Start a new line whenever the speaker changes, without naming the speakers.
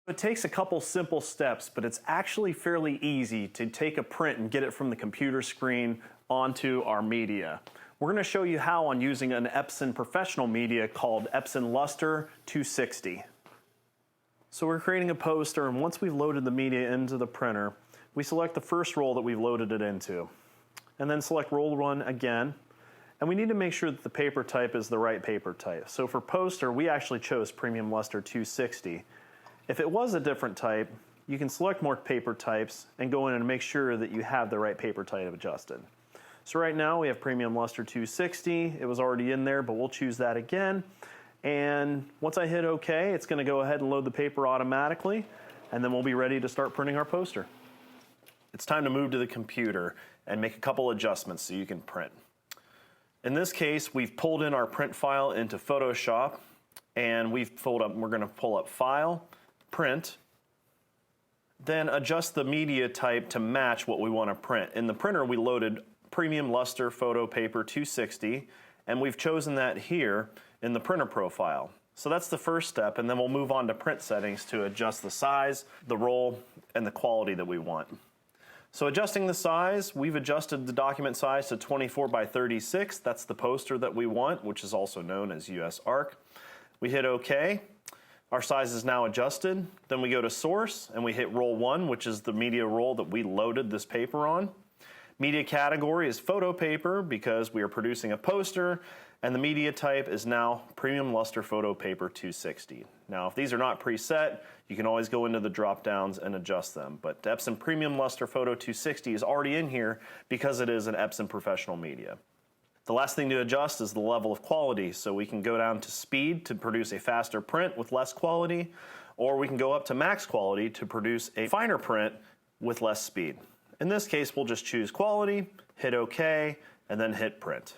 It takes a couple simple steps, but it's actually fairly easy to take a print and get it from the computer screen onto our media. We're going to show you how on using an Epson professional media called Epson Luster 260. So we're creating a poster, and once we've loaded the media into the printer, we select the first roll that we've loaded it into, and then select roll 1 again. And we need to make sure that the paper type is the right paper type. So for poster, we actually chose Premium Luster 260. If it was a different type, you can select more paper types and go in and make sure that you have the right paper type adjusted. So right now we have Premium Luster 260. It was already in there, but we'll choose that again. And once I hit OK, it's going to go ahead and load the paper automatically, and then we'll be ready to start printing our poster. It's time to move to the computer and make a couple adjustments so you can print. In this case, we've pulled in our print file into Photoshop, and we're going to pull up File, Print, then adjust the media type to match what we want to print. In the printer, we loaded Premium Luster Photo Paper 260, and we've chosen that here in the printer profile. So that's the first step, and then we'll move on to print settings to adjust the size, the roll, and the quality that we want. So adjusting the size, we've adjusted the document size to 24 by 36. That's the poster that we want, which is also known as US ARC. We hit OK. Our size is now adjusted. Then we go to Source, and we hit Roll 1, which is the media roll that we loaded this paper on. Media category is photo paper because we are producing a poster, and the media type is now Premium Luster Photo Paper 260. Now, if these are not preset, you can always go into the drop downs and adjust them. But Epson Premium Luster Photo 260 is already in here because it is an Epson professional media. The last thing to adjust is the level of quality. So we can go down to speed to produce a faster print with less quality, or we can go up to max quality to produce a finer print with less speed. In this case, we'll just choose quality, hit OK, and then hit print.